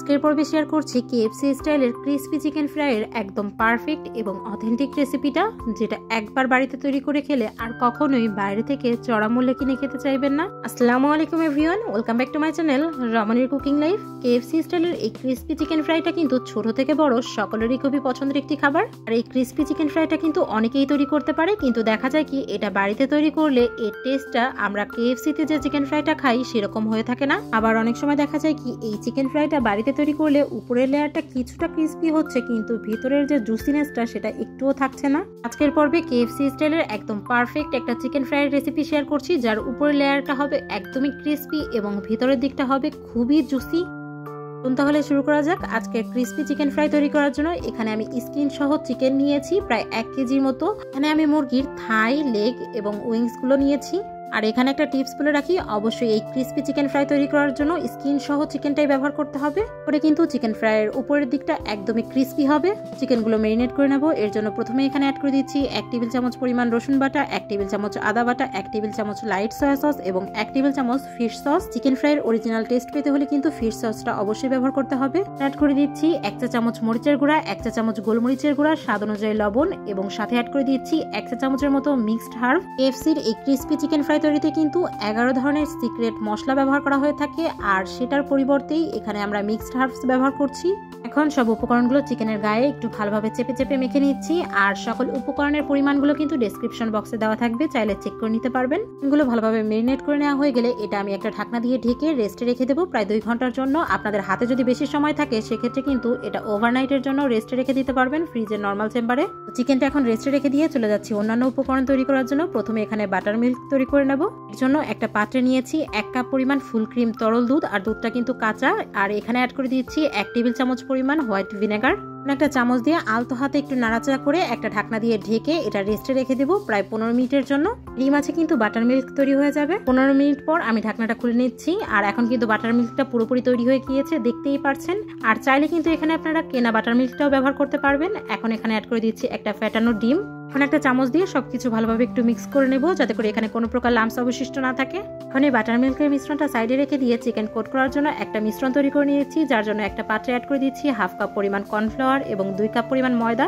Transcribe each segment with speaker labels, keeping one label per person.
Speaker 1: আজকের পর্বে শেয়ার করছি কেএফসি স্টাইলের ক্রিসপি চিকেন ফ্রাইয়ের একদম পারফেক্ট এবং অথেন্টিক রেসিপিটা, যেটা একবার বাড়িতে তৈরি করে খেলে আর কখনোই বাইরে থেকে চড়া মূল্যে কিনে খেতে চাইবেন না। আসসালামু আলাইকুম everyone, welcome back to my channel রমণীর কুকিং লাইফ। কেএফসি স্টাইলের এই ক্রিসপি চিকেন ফ্রাইটা কিন্তু ছোট থেকে বড় সকলেরই খুবই পছন্দের একটি খাবার। আর এই ক্রিসপি চিকেন ফ্রাইটা কিন্তু অনেকেই তৈরি করতে পারে, কিন্তু দেখা যায় কি এটা বাড়িতে তৈরি করলে এর টেস্টটা আমরা কেএফসিতে যে চিকেন ফ্রাইটা খাই সেরকম হয়ে থাকে না। আবার অনেক সময় দেখা যায় কি এই চিকেন ফ্রাইটা বাড়িতে তৈরি করলে উপরের লেয়ারটা কিছুটা ক্রিসপি হচ্ছে, কিন্তু ভিতরের যে জুসিনেসটা সেটা একটুও থাকছে না। আজকের পর্বে কেএফসি স্টাইলের একদম পারফেক্ট একটা চিকেন ফ্রাইয়ের রেসিপি শেয়ার করছি, যার উপরের লেয়ারটা হবে একদমই ক্রিসপি এবং ভিতরের দিকটা হবে খুবই জুসি। তাহলে শুরু করা যাক। আজকে ক্রিসপি চিকেন ফ্রাই তৈরি করার জন্য এখানে আমি স্কিন সহ চিকেন নিয়েছি প্রায় 1 কেজির মতো। এখানে আমি মুরগির থাই, লেগ এবং উইংস গুলো নিয়েছি। আর এখানে একটা টিপস বলে রাখি, অবশ্যই এই ক্রিসপি চিকেন ফ্রাই তৈরি করার জন্য স্কিন সহ চিকেনটাই ব্যবহার করতে হবে, পরে কিন্তু চিকেন ফ্রাইয়ের উপরের দিকটা একদমই ক্রিসপি হবে। চিকেনগুলো মেরিনেট করে নেব। এর জন্য প্রথমে এখানে অ্যাড করে দিচ্ছি 1 টেবিল চামচ পরিমাণ রসুন বাটা, 1 টেবিল চামচ আদা বাটা, 1 টেবিল চামচ লাইট সয়া সস এবং 1 টেবিল চামচ ফিশ সস। চিকেন ফ্রাইয়ের অরিজিনাল টেস্ট পেতে হলে কিন্তু ফিশ সসটা অবশ্যই ব্যবহার করতে হবে। অ্যাড করে দিচ্ছি 1 চা চামচ মরিচের গুঁড়া, 1 চা চামচ গোলমরিচের গুঁড়া, স্বাদ অনুযায়ী লবণ এবং সাথে অ্যাড করে দিচ্ছি 1 চা চামচের মতো মিক্সড হার্ব। কেএফসির এই ক্রিসপি চিকেন ফ্রাই তৈরিতে কিন্তু 11 ধরনের সিক্রেট মশলা ব্যবহার করা হয়ে থাকে, আর সেটার পরিবর্তেই এখানে আমরা মিক্সড হার্বস ব্যবহার করছি। এখন সব উপকরণগুলো চিকেনের গায়ে একটু ভালোভাবে চেপে চেপে মেখে নিচ্ছি। আর সকল উপকরণের পরিমাণগুলো কিন্তু ডেসক্রিপশন বক্সে দেওয়া থাকবে, চাইলে চেক করে নিতে পারবেন। এগুলো ভালোভাবে মেরিনেট করে নেওয়া হয়ে গেলে এটা আমি একটা ঢাকনা দিয়ে ঢেকে রেস্টে রেখে দেবো প্রায় 2 ঘন্টার জন্য। আপনাদের হাতে যদি বেশি সময় থাকে সেক্ষেত্রে কিন্তু এটা ওভারনাইটের জন্য রেস্টে রেখে দিতে পারবেন ফ্রিজের নর্মাল চেম্বারে। চিকেনটা এখন রেস্টে রেখে দিয়ে চলে যাচ্ছি অন্যান্য উপকরণ তৈরি করার জন্য। প্রথমে এখানে বাটার মিল্ক তৈরি করে নেব। এর জন্য একটা পাত্রে নিয়েছি 1 কাপ পরিমাণ ফুল ক্রিম তরল দুধ, আর দুধটা কিন্তু কাঁচা। আর এখানে অ্যাড করে দিচ্ছি 1 টেবিল চামচ পরিমাণ হোয়াইট ভিনেগার। একটা চামচ দিয়ে আলতো হাতে একটু নাড়াচাড়া করে একটা ঢাকনা দিয়ে ঢেকে এটা রেস্টে রেখে দেবো প্রায় 15 মিনিটের জন্য। এই মাঝে কিন্তু বাটার মিল্ক তৈরি হয়ে যাবে। 15 মিনিট পর আমি ঢাকনাটা খুলে নিচ্ছি। আর এখন কিন্তু বাটার মিল্কটা পুরোপুরি তৈরি হয়ে গিয়েছে, দেখতেই পারছেন। আর চাইলে কিন্তু এখানে আপনারা কেনা বাটার মিল্কটাও ব্যবহার করতে পারবেন। এখন এখানে অ্যাড করে দিচ্ছি একটা ফ্যাটানো ডিম। এখন একটা চামচ দিয়ে সবকিছু ভালোভাবে একটু মিক্স করে নেব, যাতে করে এখানে কোনো প্রকার লাম্পস অবশিষ্ট না থাকে। এখন এই বাটার মিল্কের মিশ্রণটা সাইডে রেখে দিয়ে চিকেন কোট করার জন্য একটা মিশ্রণ তৈরি করে নিয়েছি, যার জন্য একটা পাত্রে অ্যাড করে দিচ্ছি 1/2 কাপ পরিমাণ কর্নফ্লাওয়ার এবং 2 কাপ পরিমাণ ময়দা।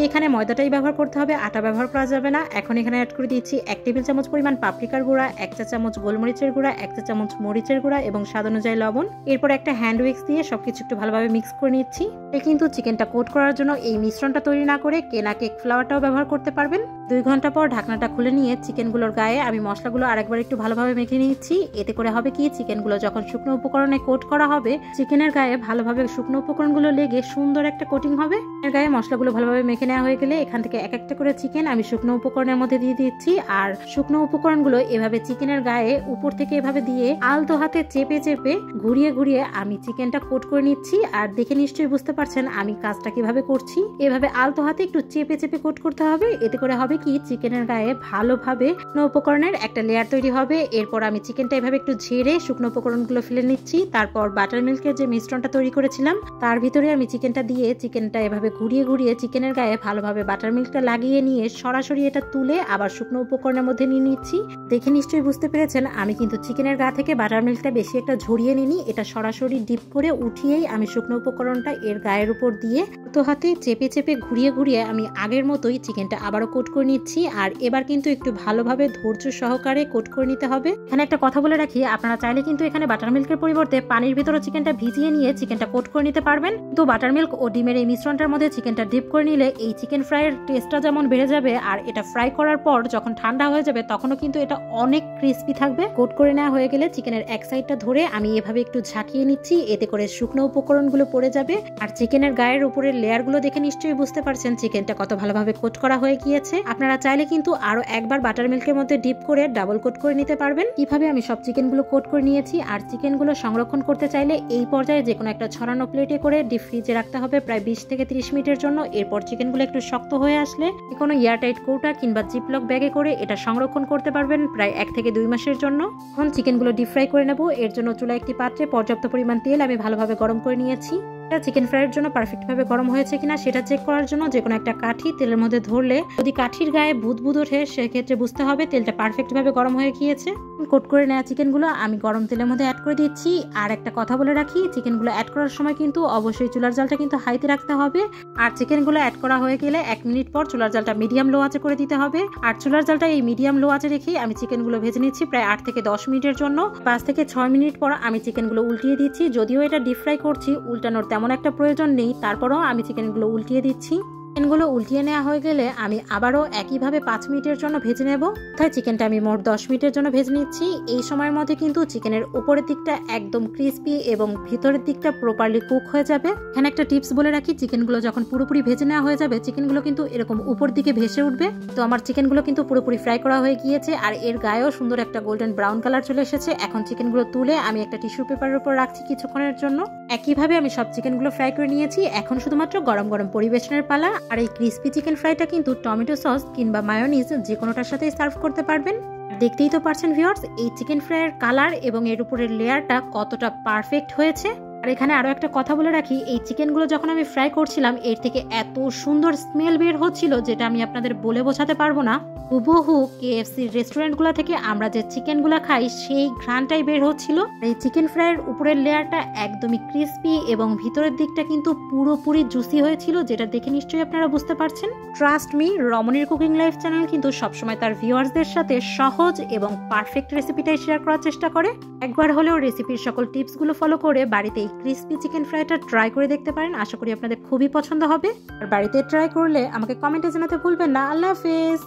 Speaker 1: এখানে ময়দাটাই ব্যবহার করতে হবে, আটা ব্যবহার করা যাবে না। এখন এখানে অ্যাড করে দিচ্ছি 1 টেবিল চামচ পরিমাণ পাপরিকার গুঁড়া, 1 চা চামচ গোলমরিচের গুঁড়া, 1 চা চামচ মরিচের গুঁড়া এবং স্বাদ অনুযায়ী লবণ। এরপর একটা হ্যান্ড উইক্স দিয়ে সবকিছু একটু ভালোভাবে মিক্স করে নিচ্ছি। কিন্তু চিকেনটা কোট করার জন্য এই মিশ্রণটা তৈরি না করে কেনা কেক ফ্লাওয়ারটাও ব্যবহার করতে পারবেন। 2 ঘন্টা পর ঢাকনাটা খুলে নিয়ে চিকেনগুলোর গায়ে আমি মশলাগুলো আরেকবার একটু ভালোভাবে মেখে নিচ্ছি। এতে করে হবে কি, চিকেনগুলো যখন শুকনো উপকরণে কোট করা হবে, চিকেনের গায়ে ভালোভাবে শুকনো উপকরণগুলো লেগে সুন্দর একটা কোটিং হবে। এর গায়ে মশলাগুলো ভালোভাবে মেখে নেওয়া হয়ে গেলে এখান থেকে এক একটা করে চিকেন আমি শুকনো উপকরণের মধ্যে দিয়ে দিচ্ছি। আর শুকনো উপকরণগুলো এভাবে চিকেনের গায়ে উপর থেকে এভাবে দিয়ে আলতো হাতে চেপে চেপে ঘুরিয়ে ঘুরিয়ে আমি চিকেনটা কোট করে নিচ্ছি। আর দেখে নিশ্চয়ই বুঝতে পারছেন আমি কাজটা কিভাবে করছি। এভাবে আলতো হাতে একটু চেপে চেপে কোট করতে হবে। এতে করে হবে কি, চিকেনের গায়ে ভালোভাবে শুকনো উপকরণের একটা লেয়ার তৈরি হবে। এরপর আমি চিকেনটা এভাবে একটু ঝেড়ে শুকনো উপকরণগুলো ফেলে নিচ্ছি। তারপর বাটার মিল্কের যে মিশ্রণটা তৈরি করেছিলাম তার ভিতরে আমি চিকেনটা দিয়ে চিকেনটা এভাবে ঘুরিয়ে ঘুরিয়ে চিকেনের গায়ে ভালোভাবে বাটার মিল্কটা লাগিয়ে নিয়ে সরাসরি এটা তুলে আবার শুকনো উপকরণের মধ্যে নিয়ে নিচ্ছি। দেখে নিশ্চয়ই বুঝতে পেরেছেন আমি কিন্তু চিকেনের গা থেকে বাটার মিল্কটা বেশি একটা ঝরিয়ে নিনি, এটা সরাসরি ডিপ করে উঠিয়েই আমি শুকনো উপকরণটা এর গায়ের উপর দিয়ে তো হাতে চেপে চেপে ঘুরিয়ে ঘুরিয়ে আমি আগের মতোই চিকেনটা আবারও কোট করে নিচ্ছি। আর এবার কিন্তু একটু ভালোভাবে ধৈর্য সহকারে কোট করে নিতে হবে। এখানে একটা কথা বলে রাখি, আপনারা চাইলে কিন্তু এখানে বাটার মিল্কের পরিবর্তে পানির ভিতরে চিকেনটা ভিজিয়ে নিয়ে চিকেনটা কোট করে নিতে পারবেন। তো বাটার মিল্ক ও ডিমের এই মিশ্রণটার মধ্যে চিকেনটা ডিপ করে নিলে এই চিকেন ফ্রাইয়ের টেস্টটা যেমন বেড়ে যাবে, আর এটা ফ্রাই করার পর যখন ঠান্ডা হয়ে যাবে তখনও কিন্তু এটা অনেক ক্রিসপি থাকবে। কোট করে নেওয়া হয়ে গেলে চিকেনের এক সাইডটা ধরে আমি এভাবে একটু ঝাঁকিয়ে নিচ্ছি, এতে করে শুকনো উপকরণগুলো পড়ে যাবে। আর চিকেনের গায়ের উপরের লেয়ারগুলো দেখে নিশ্চয়ই বুঝতে পারছেন চিকেনটা কত ভালোভাবে কোট করা হয়ে গিয়েছে। আপনারা চাইলে কিন্তু আরো একবার বাটার মিল্কের মধ্যে ডিপ করে ডাবল কোট করে নিতে পারবেন। কিভাবে আমি সব চিকেনগুলো কোট করে নিয়েছি। আর চিকেনগুলো সংরক্ষণ করতে চাইলে এই পর্যায়ে যে কোনো একটা ছড়ানো প্লেটে করে ডিপ ফ্রিজে রাখতে হবে প্রায় 20 থেকে 30 মিনিটের জন্য। এরপর চিকেনগুলো একটু শক্ত হয়ে আসলে কোনো এয়ারটাইট কৌটা কিংবা জিপলক ব্যাগে করে এটা সংরক্ষণ করতে পারবেন প্রায় 1 থেকে 2 মাসের জন্য। এখন চিকেনগুলো ডিপ ফ্রাই করে নেব। এর জন্য চুলায় একটি পাত্রে পর্যাপ্ত পরিমাণ তেল আমি ভালোভাবে গরম করে নিয়েছি। চিকেন ফ্রাইয়ের জন্য পারফেক্ট ভাবে গরম হয়েছে কিনা সেটা চেক করার জন্য যে কোনো একটা কাঠি তেলের মধ্যে ধরলে যদি কাঠির গায়ে বুদবুদ ওঠে সেক্ষেত্রে বুঝতে হবে তেলটা পারফেক্ট ভাবে গরম হয়ে গিয়েছে। কোট করে নেওয়া চিকেনগুলো আমি গরম তেলের মধ্যে অ্যাড করে দিচ্ছি। আর একটা কথা বলে রাখি, চিকেনগুলো অ্যাড করার সময় কিন্তু অবশ্যই চুলার জালটা কিন্তু হাইতে রাখতে হবে। আর চিকেনগুলো অ্যাড করা হয়ে গেলে 1 মিনিট পর চুলার জালটা মিডিয়াম লো আঁচে করে দিতে হবে। আর চুলার জালটা এই মিডিয়াম লো আঁচে রেখে আমি চিকেনগুলো ভেজে নিচ্ছি প্রায় 8 থেকে 10 মিনিটের জন্য। 5 থেকে 6 মিনিট পর আমি চিকেনগুলো উল্টিয়ে দিচ্ছি। যদিও এটা ডিপ ফ্রাই করছি, উল্টানোর তেমন একটা প্রয়োজন নেই, তারপরও আমি চিকেনগুলো উল্টিয়ে দিচ্ছি। চিকেনগুলো উল্টিয়ে নেওয়া হয়ে গেলে আমি আবারও একইভাবে 5 মিনিটের জন্য ভেজে নেব। তাই চিকেনটা আমি মোট 10 মিনিটের জন্য ভেজে নিচ্ছি। এই সময়ের মধ্যে কিন্তু চিকেনের উপরের দিকটা একদম ক্রিস্পি এবং ভিতরের দিকটা প্রপারলি কুক হয়ে যাবে। এখানে একটা টিপস বলে রাখি, চিকেনগুলো যখন পুরোপুরি ভেজে নেওয়া হয়ে যাবে চিকেনগুলো কিন্তু এরকম উপর দিকে ভেসে উঠবে। তো আমার চিকেনগুলো কিন্তু পুরোপুরি ফ্রাই করা হয়ে গিয়েছে আর এর গায়েও সুন্দর একটা গোল্ডেন ব্রাউন কালার চলে এসেছে। এখন চিকেনগুলো তুলে আমি একটা টিস্যু পেপারের উপর রাখছি কিছুক্ষণের জন্য। একইভাবে আমি সব চিকেনগুলো ফ্রাই করে নিয়েছি। এখন শুধুমাত্র গরম গরম পরিবেশনের পালা। আর এই ক্রিস্পি চিকেন ফ্রাইটা কিন্তু টমেটো সস কিংবা মায়োনিজ যে কোনোটার সাথেই সার্ভ করতে পারবেন। দেখতেই তো পারছেন ভিউয়ার্স, এই চিকেন ফ্রাইয়ের কালার এবং এর উপরের লেয়ারটা কতটা পারফেক্ট হয়েছে। আর এখানে আরো একটা কথা বলে রাখি, এই চিকেনগুলো যখন আমি ফ্রাই করছিলাম এর থেকে এত সুন্দর স্মেল বের হচ্ছিল যেটা আমি আপনাদের বলে বোঝাতে পারবো না। হুবহু KFC রেস্টুরেন্টগুলো থেকে আমরা যে চিকেনগুলো খাই সেই ঘ্রাণটাই বের হচ্ছিল। এই চিকেন ফ্রাইয়ের উপরের লেয়ারটা একদমই ক্রিস্পি এবং ভিতরের দিকটা কিন্তু পুরোপুরি জুসি হয়েছিল, যেটা দেখে নিশ্চয়ই আপনারা বুঝতে পারছেন। ট্রাস্ট মি, রমণীর কুকিং লাইফ চ্যানেল কিন্তু সবসময় তার ভিউয়ার্সদের সাথে সহজ এবং পারফেক্ট রেসিপিটাই শেয়ার করার চেষ্টা করে। একবার হলেও রেসিপির সকল টিপসগুলো ফলো করে বাড়িতে এই ক্রিস্পি চিকেন ফ্রাইটা ট্রাই করে দেখতে পারেন। আশা করি আপনাদের খুবই পছন্দ হবে। আর বাড়িতে ট্রাই করলে আমাকে কমেন্টে জানাতে ভুলবেন না। আল্লাহ হাফেজ।